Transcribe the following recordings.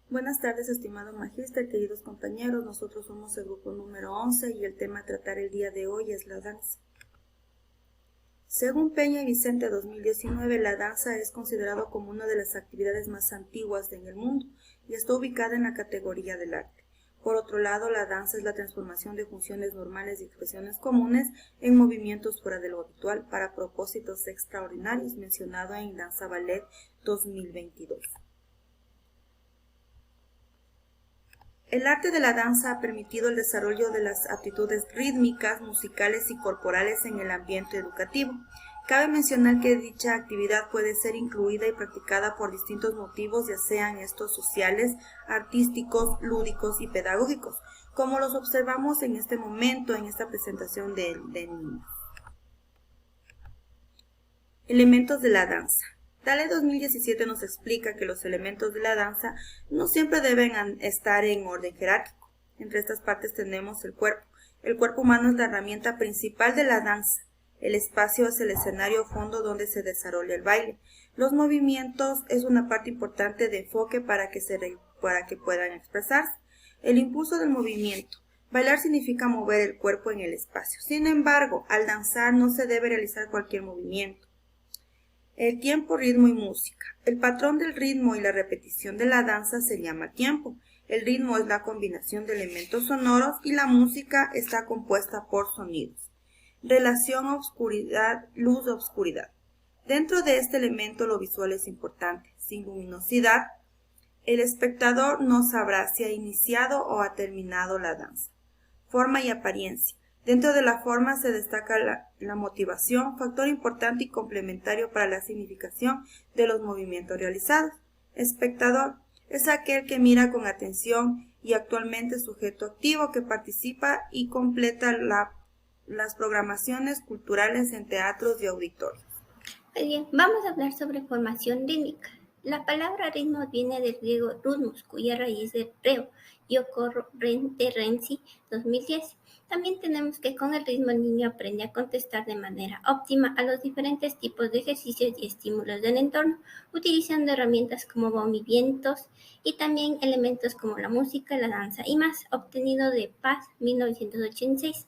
Buenas tardes, estimado magíster, queridos compañeros. Nosotros somos el grupo número 11 y el tema a tratar el día de hoy es la danza. Según Peña y Vicente 2019, la danza es considerado como una de las actividades más antiguas en el mundo y está ubicada en la categoría del arte. Por otro lado, la danza es la transformación de funciones normales y expresiones comunes en movimientos fuera de lo habitual para propósitos extraordinarios, mencionado en Danza Ballet 2022. El arte de la danza ha permitido el desarrollo de las aptitudes rítmicas, musicales y corporales en el ambiente educativo. Cabe mencionar que dicha actividad puede ser incluida y practicada por distintos motivos, ya sean estos sociales, artísticos, lúdicos y pedagógicos, como los observamos en este momento en esta presentación de niños. Elementos de la danza. DALE 2017 nos explica que los elementos de la danza no siempre deben estar en orden jerárquico. Entre estas partes tenemos el cuerpo. El cuerpo humano es la herramienta principal de la danza. El espacio es el escenario fondo donde se desarrolla el baile. Los movimientos es una parte importante de enfoque para que puedan expresarse. El impulso del movimiento. Bailar significa mover el cuerpo en el espacio. Sin embargo, al danzar no se debe realizar cualquier movimiento. El tiempo, ritmo y música. El patrón del ritmo y la repetición de la danza se llama tiempo. El ritmo es la combinación de elementos sonoros y la música está compuesta por sonidos. Relación obscuridad, luz-obscuridad. Dentro de este elemento lo visual es importante. Sin luminosidad, el espectador no sabrá si ha iniciado o ha terminado la danza. Forma y apariencia. Dentro de la forma se destaca la motivación, factor importante y complementario para la significación de los movimientos realizados. Espectador es aquel que mira con atención y actualmente sujeto activo que participa y completa las programaciones culturales en teatros y auditorios. Muy bien, vamos a hablar sobre formación rítmica. La palabra ritmo viene del griego rhythmus, cuya raíz es reo, y ocurre de Renzi 2010. También tenemos que con el ritmo el niño aprende a contestar de manera óptima a los diferentes tipos de ejercicios y estímulos del entorno, utilizando herramientas como movimientos y también elementos como la música, la danza y más, obtenido de Paz 1986.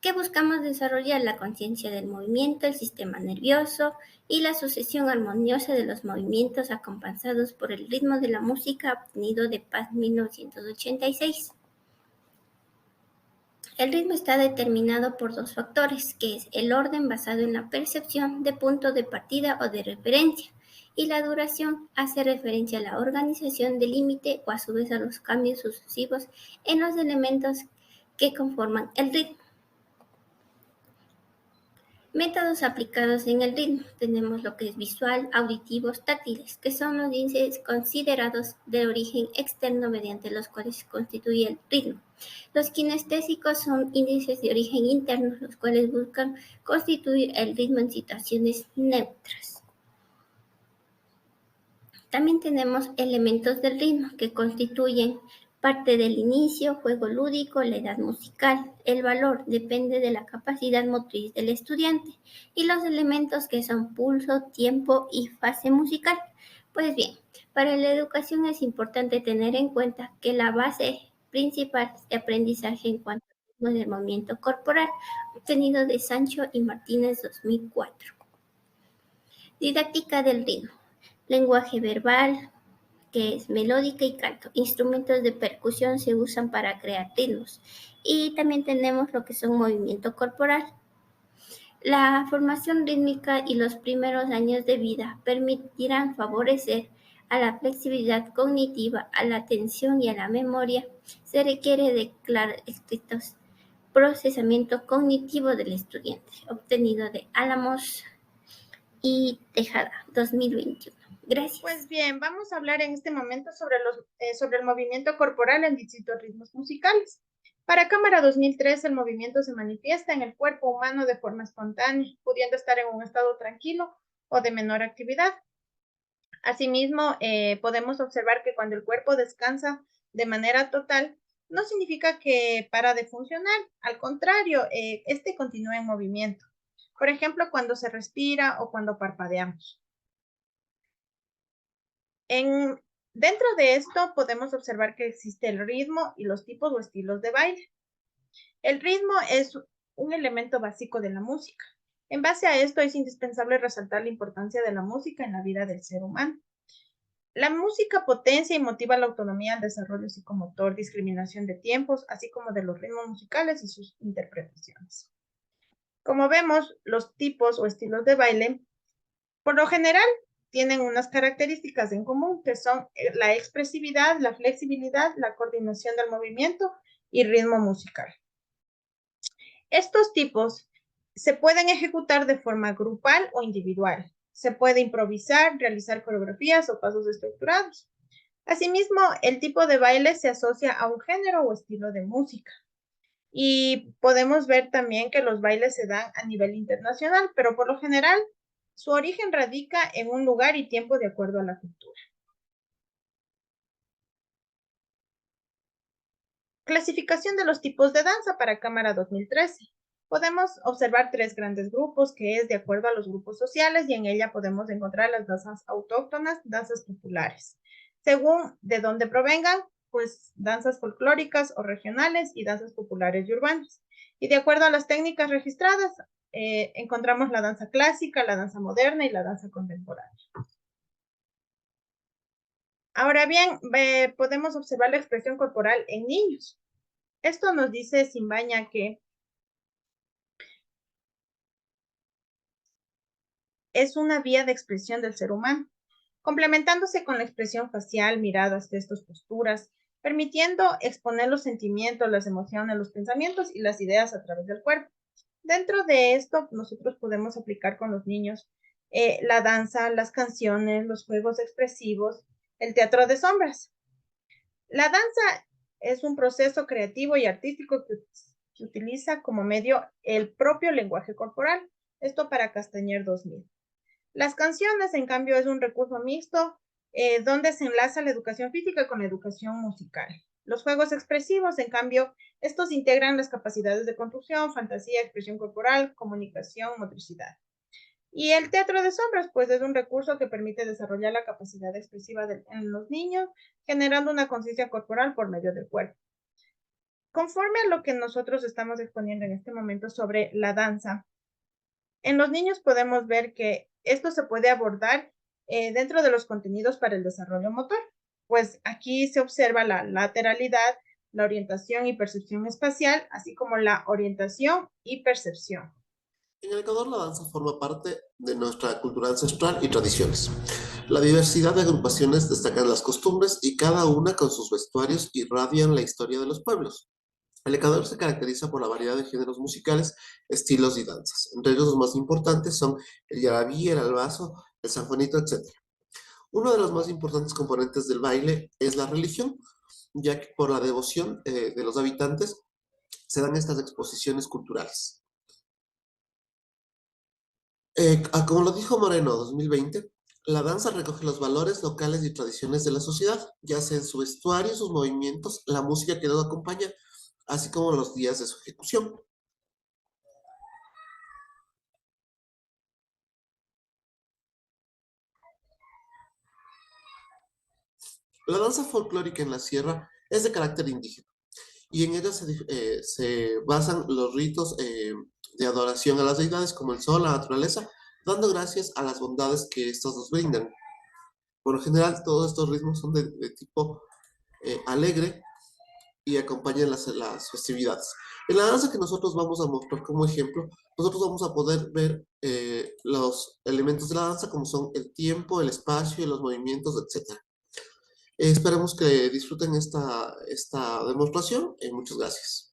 Que buscamos desarrollar la conciencia del movimiento, el sistema nervioso y la sucesión armoniosa de los movimientos acompasados por el ritmo de la música obtenido de Paz 1986. El ritmo está determinado por dos factores, que es el orden basado en la percepción de punto de partida o de referencia, y la duración hace referencia a la organización del límite o a su vez a los cambios sucesivos en los elementos que conforman el ritmo. Métodos aplicados en el ritmo. Tenemos lo que es visual, auditivos, táctiles, que son los índices considerados de origen externo mediante los cuales se constituye el ritmo. Los kinestésicos son índices de origen interno, los cuales buscan constituir el ritmo en situaciones neutras. También tenemos elementos del ritmo que constituyen parte del inicio, juego lúdico, la edad musical. El valor depende de la capacidad motriz del estudiante y los elementos que son pulso, tiempo y fase musical. Pues bien, para la educación es importante tener en cuenta que la base principal de aprendizaje en cuanto al ritmo del movimiento corporal, obtenido de Sancho y Martínez 2004. Didáctica del ritmo. Lenguaje verbal, que es melódica y canto. Instrumentos de percusión se usan para crear ritmos. Y también tenemos lo que son movimiento corporal. La formación rítmica y los primeros años de vida permitirán favorecer a la flexibilidad cognitiva, a la atención y a la memoria. Se requiere de claros estrictos procesamiento cognitivo del estudiante, obtenido de Álamos y Tejada, 2021. Gracias. Pues bien, vamos a hablar en este momento sobre el movimiento corporal en distintos ritmos musicales. Para Cámara 2003, el movimiento se manifiesta en el cuerpo humano de forma espontánea, pudiendo estar en un estado tranquilo o de menor actividad. Asimismo, podemos observar que cuando el cuerpo descansa de manera total, no significa que para de funcionar, al contrario, este continúa en movimiento. Por ejemplo, cuando se respira o cuando parpadeamos. En Dentro de esto podemos observar que existe el ritmo y los tipos o estilos de baile. El ritmo es un elemento básico de la música. En base a esto es indispensable resaltar la importancia de la música en la vida del ser humano. La música potencia y motiva la autonomía, el desarrollo psicomotor, discriminación de tiempos, así como de los ritmos musicales y sus interpretaciones. Como vemos, los tipos o estilos de baile, por lo general, tienen unas características en común, que son la expresividad, la flexibilidad, la coordinación del movimiento y ritmo musical. Estos tipos se pueden ejecutar de forma grupal o individual. Se puede improvisar, realizar coreografías o pasos estructurados. Asimismo, el tipo de baile se asocia a un género o estilo de música. Y podemos ver también que los bailes se dan a nivel internacional, pero por lo general su origen radica en un lugar y tiempo de acuerdo a la cultura. Clasificación de los tipos de danza para Cámara 2013. Podemos observar 3 grandes grupos, que es de acuerdo a los grupos sociales, y en ella podemos encontrar las danzas autóctonas, danzas populares. Según de dónde provengan, pues danzas folclóricas o regionales y danzas populares y urbanas. Y de acuerdo a las técnicas registradas, encontramos la danza clásica, la danza moderna y la danza contemporánea. Ahora bien, podemos observar la expresión corporal en niños. Esto nos dice Simbaña que es una vía de expresión del ser humano, complementándose con la expresión facial, miradas, gestos, posturas, permitiendo exponer los sentimientos, las emociones, los pensamientos y las ideas a través del cuerpo. Dentro de esto, nosotros podemos aplicar con los niños la danza, las canciones, los juegos expresivos, el teatro de sombras. La danza es un proceso creativo y artístico que utiliza como medio el propio lenguaje corporal. Esto para Castañer 2000. Las canciones, en cambio, es un recurso mixto donde se enlaza la educación física con la educación musical. Los juegos expresivos, en cambio, estos integran las capacidades de construcción, fantasía, expresión corporal, comunicación, motricidad. Y el teatro de sombras, pues es un recurso que permite desarrollar la capacidad expresiva en los niños, generando una conciencia corporal por medio del cuerpo. Conforme a lo que nosotros estamos exponiendo en este momento sobre la danza, en los niños podemos ver que esto se puede abordar dentro de los contenidos para el desarrollo motor, pues aquí se observa la lateralidad, la orientación y percepción espacial, así como la orientación y percepción. En el Ecuador, la danza forma parte de nuestra cultura ancestral y tradiciones. La diversidad de agrupaciones destacan las costumbres y cada una con sus vestuarios irradian la historia de los pueblos. El Ecuador se caracteriza por la variedad de géneros musicales, estilos y danzas. Entre ellos los más importantes son el yarabí, el albazo, el sanjuanito, etc. Uno de los más importantes componentes del baile es la religión, ya que por la devoción de los habitantes se dan estas exposiciones culturales. Como lo dijo Moreno 2020, la danza recoge los valores locales y tradiciones de la sociedad, ya sea en su vestuario, sus movimientos, la música que los acompaña, así como los días de su ejecución. La danza folclórica en la sierra es de carácter indígena y en ella se basan los ritos de adoración a las deidades como el sol, la naturaleza, dando gracias a las bondades que estos nos brindan. Por lo general, todos estos ritmos son de tipo alegre y acompañan las festividades. En la danza que nosotros vamos a mostrar como ejemplo, nosotros vamos a poder ver los elementos de la danza como son el tiempo, el espacio, los movimientos, etc. Esperemos que disfruten esta demostración. Muchas gracias.